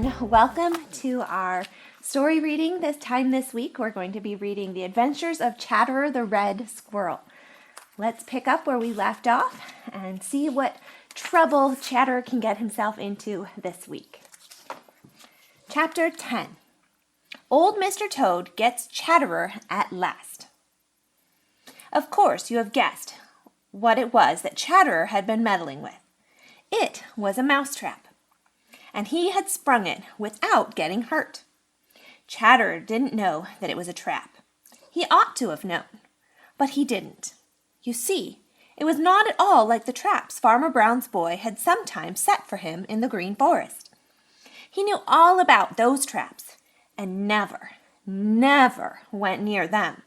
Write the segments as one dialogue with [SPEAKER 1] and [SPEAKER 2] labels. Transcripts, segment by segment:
[SPEAKER 1] and welcome to our story reading. This week we're going to be reading The Adventures of Chatterer the Red Squirrel. Let's pick up where we left off and see what trouble Chatterer can get himself into this week. Chapter 10. Old Mr. Toad Gets Chatterer at Last. Of course, you have guessed what it was that Chatterer had been meddling with. It was a mousetrap, and he had sprung it without getting hurt. Chatterer didn't know that it was a trap. He ought to have known, but he didn't. You see, it was not at all like the traps Farmer Brown's boy had sometimes set for him in the Green Forest. He knew all about those traps and never went near them.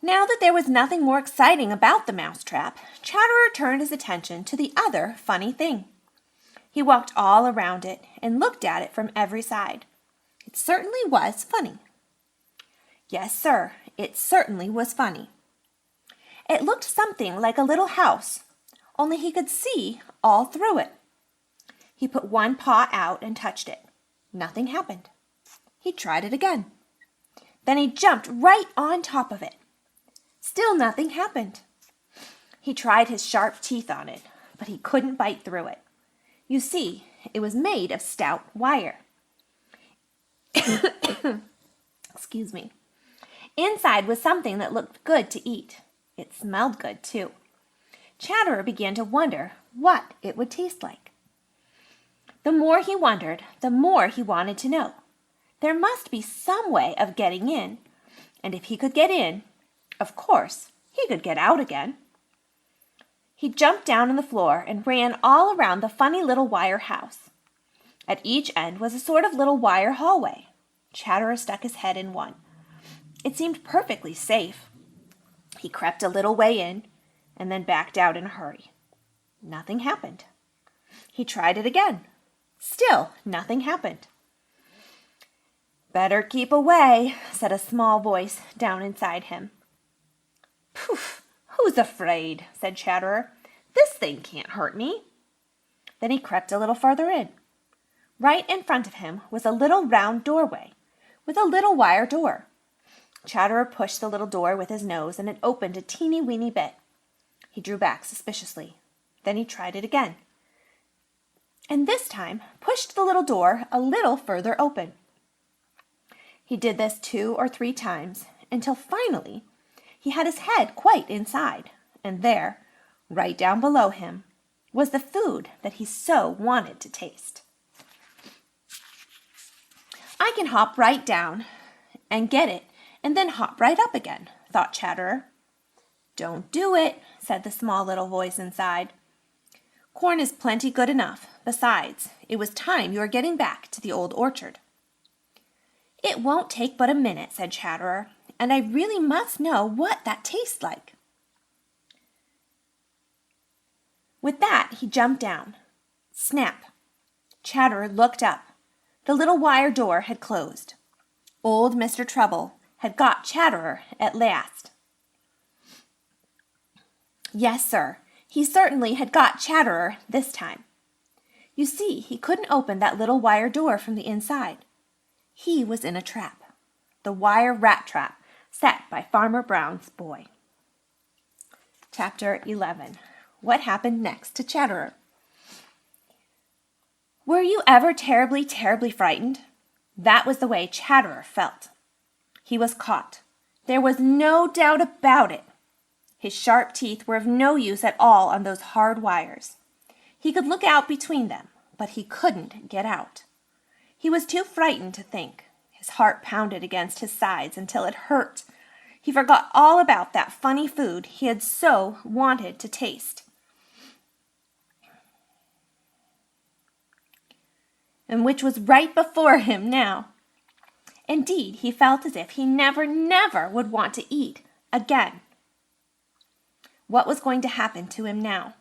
[SPEAKER 1] Now that there was nothing more exciting about the mousetrap, Chatterer turned his attention to the other funny thing. He walked all around it and looked at it from every side. It certainly was funny. Yes, sir, it certainly was funny. It looked something like a little house, only he could see all through it. He put one paw out and touched it. Nothing happened. He tried it again. Then he jumped right on top of it. Still nothing happened. He tried his sharp teeth on it, but he couldn't bite through it. You see, it was made of stout wire. Excuse me. Inside was something that looked good to eat. It smelled good, too. Chatterer began to wonder what it would taste like. The more he wondered, the more he wanted to know. There must be some way of getting in, and if he could get in, of course, he could get out again. He jumped down on the floor and ran all around the funny little wire house. At each end was a sort of little wire hallway. Chatterer stuck his head in one. It seemed perfectly safe. He crept a little way in and then backed out in a hurry. Nothing happened. He tried it again. Still nothing happened. "Better keep away," said a small voice down inside him. "Poof! Who's afraid?" said Chatterer. "This thing can't hurt me." Then he crept a little farther in. Right in front of him was a little round doorway with a little wire door. Chatterer pushed the little door with his nose, and it opened a teeny-weeny bit. He drew back suspiciously. Then he tried it again, and this time pushed the little door a little further open. He did this 2 or 3 times, until finally he had his head quite inside, and there, right down below him, was the food that he so wanted to taste. "I can hop right down and get it, and then hop right up again," thought Chatterer. "Don't do it," said the small little voice inside. "Corn is plenty good enough. Besides, it was time you were getting back to the old orchard." "It won't take but a minute," said Chatterer, "and I really must know what that tastes like." With that, he jumped down. Snap! Chatterer looked up. The little wire door had closed. Old Mr. Trouble had got Chatterer at last. Yes, sir, he certainly had got Chatterer this time. You see, he couldn't open that little wire door from the inside. He was in a trap, the wire rat trap set by Farmer Brown's boy. Chapter 11. What happened next to Chatterer? Were you ever terribly frightened? That was the way Chatterer felt. He was caught. There was no doubt about it. His sharp teeth were of no use at all on those hard wires. He could look out between them, but he couldn't get out. He was too frightened to think. His heart pounded against his sides until it hurt. He forgot all about that funny food he had so wanted to taste. And which was right before him now. Indeed, he felt as if he never would want to eat again. What was going to happen to him now?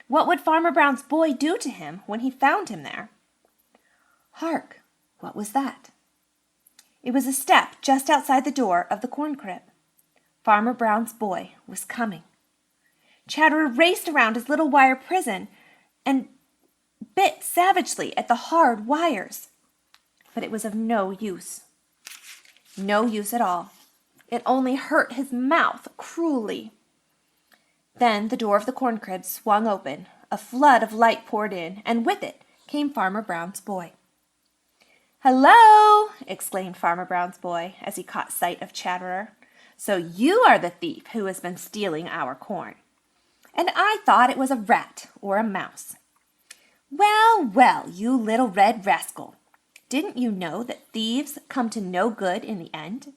[SPEAKER 1] What would Farmer Brown's boy do to him when he found him there? Hark! What was that? It was a step just outside the door of the corn crib. Farmer Brown's boy was coming. Chatterer raced around his little wire prison, and bit savagely at the hard wires. But it was of no use. No use at all. It only hurt his mouth cruelly. Then the door of the corn crib swung open. A flood of light poured in, and with it came Farmer Brown's boy. "Hello!" exclaimed Farmer Brown's boy as he caught sight of Chatterer. "So you are the thief who has been stealing our corn. And I thought it was a rat or a mouse. Well, well, you little red rascal. Didn't you know that thieves come to no good in the end?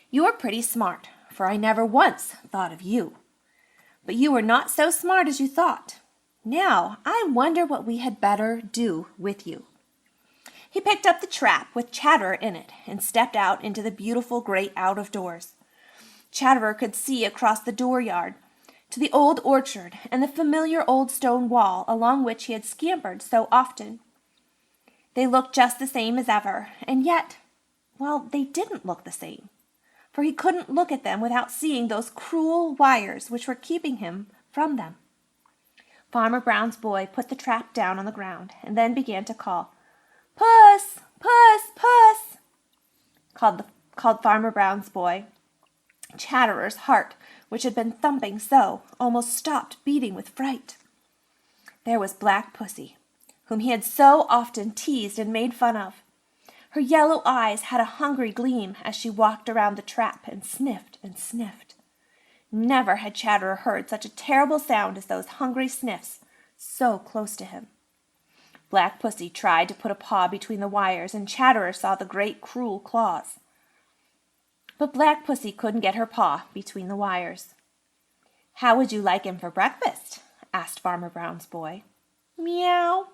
[SPEAKER 1] You are pretty smart, for I never once thought of you. But you were not so smart as you thought. Now, I wonder what we had better do with you." He picked up the trap with Chatterer in it and stepped out into the beautiful great out-of-doors. Chatterer could see across the dooryard to the old orchard and the familiar old stone wall along which he had scampered so often. They looked just the same as ever, and yet, well, they didn't look the same, for he couldn't look at them without seeing those cruel wires which were keeping him from them. Farmer Brown's boy put the trap down on the ground and then began to call, "Puss! Puss! Puss!" called Farmer Brown's boy. Chatterer's heart, which had been thumping so, almost stopped beating with fright. There was Black Pussy, whom he had so often teased and made fun of. Her yellow eyes had a hungry gleam as she walked around the trap and sniffed and sniffed. Never had Chatterer heard such a terrible sound as those hungry sniffs so close to him. Black Pussy tried to put a paw between the wires, and Chatterer saw the great cruel claws. But Black Pussy couldn't get her paw between the wires. "How would you like him for breakfast?" asked Farmer Brown's boy. "Meow,"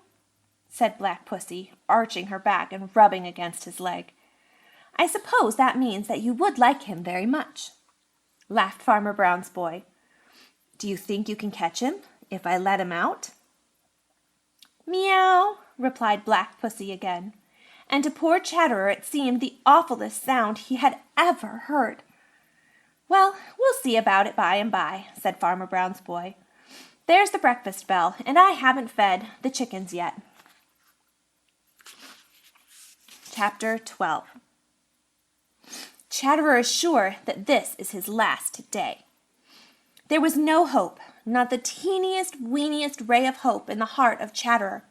[SPEAKER 1] said Black Pussy, arching her back and rubbing against his leg. "I suppose that means that you would like him very much," laughed Farmer Brown's boy. "Do you think you can catch him if I let him out?" "Meow," replied Black Pussy again, and to poor Chatterer it seemed the awfulest sound he had ever heard. "Well, we'll see about it by and by," said Farmer Brown's boy. "There's the breakfast bell, and I haven't fed the chickens yet." Chapter 12. Chatterer is sure that this is his last day. There was no hope, not the teeniest, weeniest ray of hope in the heart of Chatterer,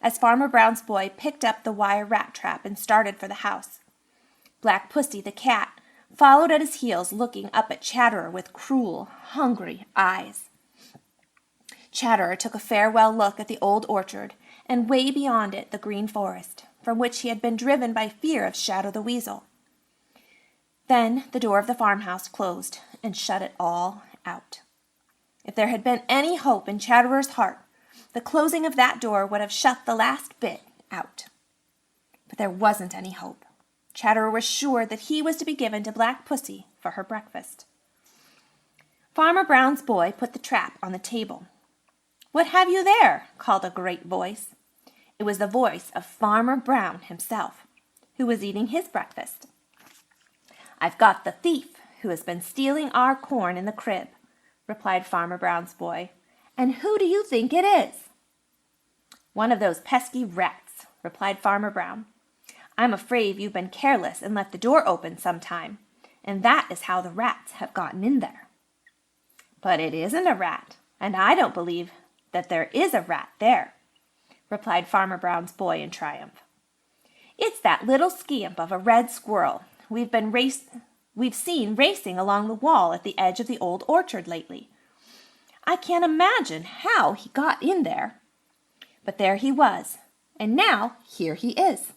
[SPEAKER 1] as Farmer Brown's boy picked up the wire rat trap and started for the house. Black Pussy, the cat, followed at his heels, looking up at Chatterer with cruel, hungry eyes. Chatterer took a farewell look at the old orchard, and way beyond it the green forest, from which he had been driven by fear of Shadow the Weasel. Then the door of the farmhouse closed and shut it all out. If there had been any hope in Chatterer's heart, the closing of that door would have shut the last bit out. But there wasn't any hope. Chatterer was sure that he was to be given to Black Pussy for her breakfast. Farmer Brown's boy put the trap on the table. "What have you there?" called a great voice. It was the voice of Farmer Brown himself, who was eating his breakfast. "I've got the thief who has been stealing our corn in the crib," replied Farmer Brown's boy. "And who do you think it is?" "One of those pesky rats," replied Farmer Brown. "I'm afraid you've been careless and left the door open some time, and that is how the rats have gotten in there." "But it isn't a rat, and I don't believe that there is a rat there," replied Farmer Brown's boy in triumph. "It's that little scamp of a red squirrel we've seen racing along the wall at the edge of the old orchard lately. I can't imagine how he got in there. But there he was, and now here he is."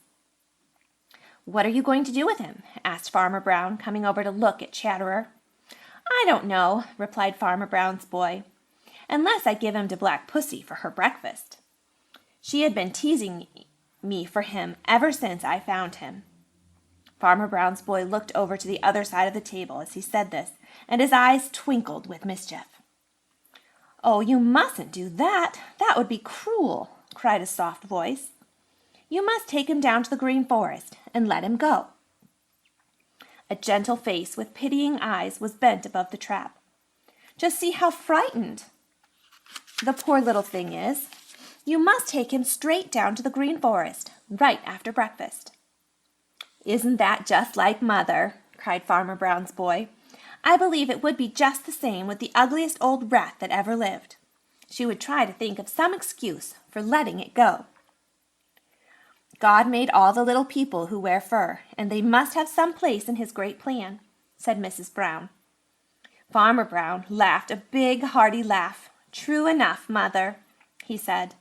[SPEAKER 1] "What are you going to do with him?" asked Farmer Brown, coming over to look at Chatterer. "I don't know," replied Farmer Brown's boy, "unless I give him to Black Pussy for her breakfast. She had been teasing me for him ever since I found him." Farmer Brown's boy looked over to the other side of the table as he said this, and his eyes twinkled with mischief. "Oh, you mustn't do that. That would be cruel," cried a soft voice. "You must take him down to the Green Forest and let him go." A gentle face with pitying eyes was bent above the trap. "Just see how frightened the poor little thing is. You must take him straight down to the Green Forest, right after breakfast." "Isn't that just like Mother?" cried Farmer Brown's boy. "I believe it would be just the same with the ugliest old rat that ever lived. She would try to think of some excuse for letting it go." "God made all the little people who wear fur, and they must have some place in his great plan," said Mrs. Brown. Farmer Brown laughed a big, hearty laugh. "True enough, Mother," he said.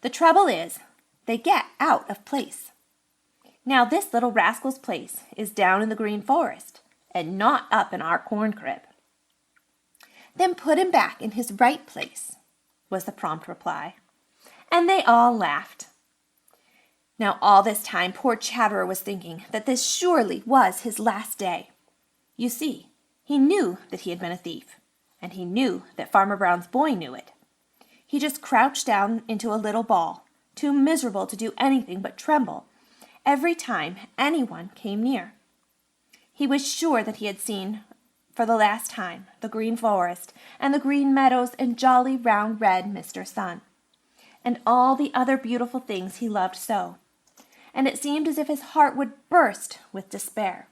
[SPEAKER 1] "The trouble is, they get out of place. Now this little rascal's place is down in the Green Forest, and not up in our corn crib." "Then put him back in his right place," was the prompt reply. And they all laughed. Now all this time poor Chatterer was thinking that this surely was his last day. You see, he knew that he had been a thief, and he knew that Farmer Brown's boy knew it. He just crouched down into a little ball, too miserable to do anything but tremble every time anyone came near. He was sure that he had seen, for the last time, the Green Forest and the Green Meadows and jolly round red Mr. Sun, and all the other beautiful things he loved so, and it seemed as if his heart would burst with despair.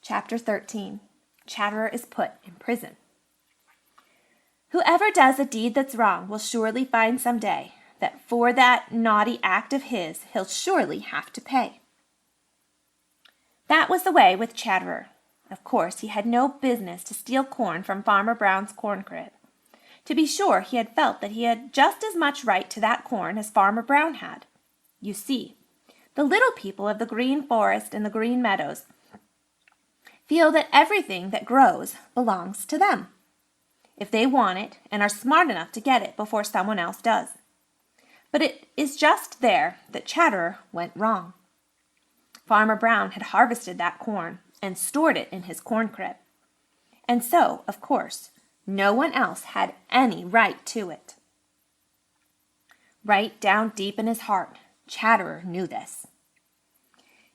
[SPEAKER 1] Chapter 13. Chatterer is put in prison. "Whoever does a deed that's wrong will surely find some day that for that naughty act of his he'll surely have to pay." That was the way with Chatterer. Of course, he had no business to steal corn from Farmer Brown's corn crib. To be sure, he had felt that he had just as much right to that corn as Farmer Brown had. You see, the little people of the Green Forest and the Green Meadows feel that everything that grows belongs to them, if they want it and are smart enough to get it before someone else does. But it is just there that Chatterer went wrong. Farmer Brown had harvested that corn and stored it in his corn crib. And so, of course, no one else had any right to it. Right down deep in his heart, Chatterer knew this.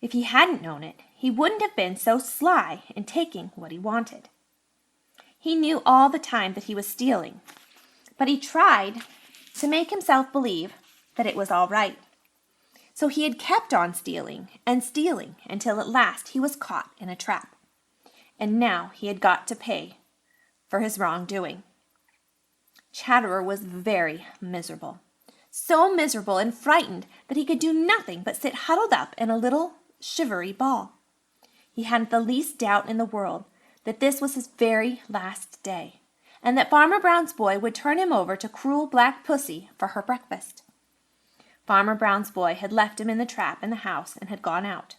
[SPEAKER 1] If he hadn't known it, he wouldn't have been so sly in taking what he wanted. He knew all the time that he was stealing, but he tried to make himself believe that it was all right. So he had kept on stealing and stealing until at last he was caught in a trap. And now he had got to pay for his wrongdoing. Chatterer was very miserable. So miserable and frightened that he could do nothing but sit huddled up in a little shivery ball. He hadn't the least doubt in the world that this was his very last day, and that Farmer Brown's boy would turn him over to cruel Black Pussy for her breakfast. Farmer Brown's boy had left him in the trap in the house and had gone out.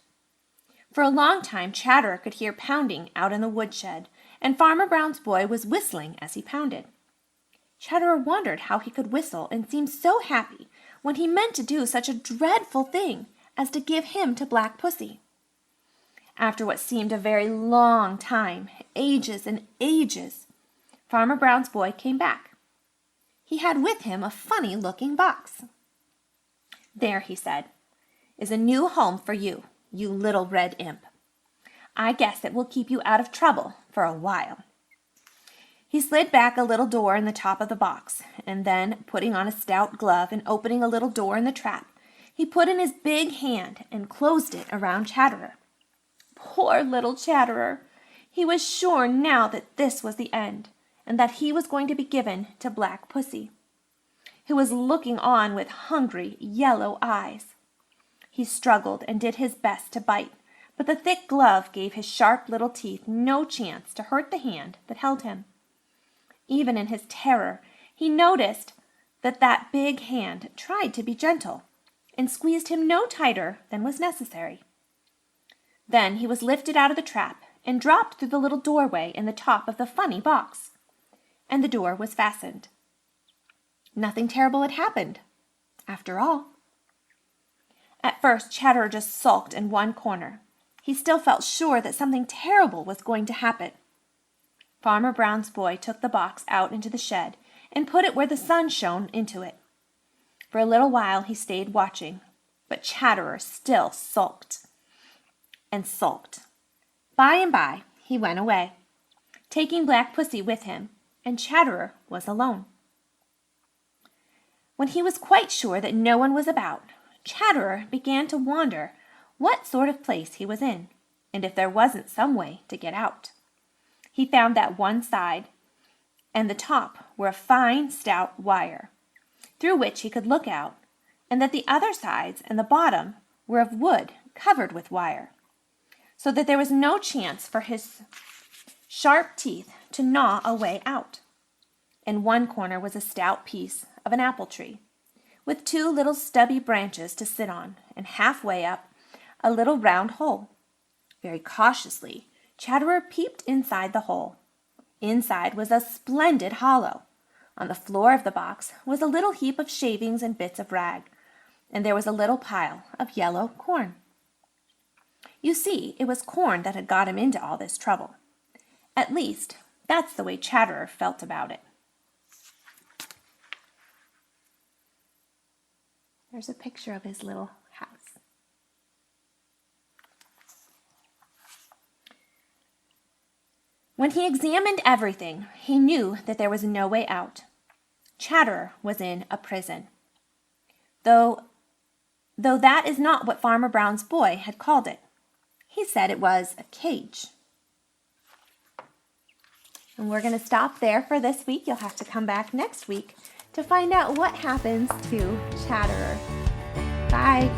[SPEAKER 1] For a long time Chatterer could hear pounding out in the woodshed, and Farmer Brown's boy was whistling as he pounded. Chatterer wondered how he could whistle and seem so happy when he meant to do such a dreadful thing as to give him to Black Pussy. After what seemed a very long time, ages and ages, Farmer Brown's boy came back. He had with him a funny-looking box. "There," he said, "is a new home for you, you little red imp. I guess it will keep you out of trouble for a while." He slid back a little door in the top of the box, and then, putting on a stout glove and opening a little door in the trap, he put in his big hand and closed it around Chatterer. Poor little Chatterer! He was sure now that this was the end, and that he was going to be given to Black Pussy, who was looking on with hungry, yellow eyes. He struggled and did his best to bite, but the thick glove gave his sharp little teeth no chance to hurt the hand that held him. Even in his terror, he noticed that that big hand tried to be gentle and squeezed him no tighter than was necessary. Then he was lifted out of the trap and dropped through the little doorway in the top of the funny box, and the door was fastened. Nothing terrible had happened, after all. At first, Chatterer just sulked in one corner. He still felt sure that something terrible was going to happen. Farmer Brown's boy took the box out into the shed and put it where the sun shone into it. For a little while he stayed watching, but Chatterer still sulked and sulked. By and by he went away, taking Black Pussy with him, and Chatterer was alone. When he was quite sure that no one was about, Chatterer began to wonder what sort of place he was in, and if there wasn't some way to get out. He found that one side and the top were of fine, stout wire, through which he could look out, and that the other sides and the bottom were of wood covered with wire, so that there was no chance for his sharp teeth to gnaw a way out. In one corner was a stout piece of an apple tree, with two little stubby branches to sit on, and halfway up a little round hole. Very cautiously, Chatterer peeped inside the hole. Inside was a splendid hollow. On the floor of the box was a little heap of shavings and bits of rag, and there was a little pile of yellow corn. You see, it was corn that had got him into all this trouble. At least, that's the way Chatterer felt about it. There's a picture of his little house. When he examined everything, he knew that there was no way out. Chatterer was in a prison. Though that is not what Farmer Brown's boy had called it. He said it was a cage. And we're going to stop there for this week. You'll have to come back next week to find out what happens to Chatterer. Bye.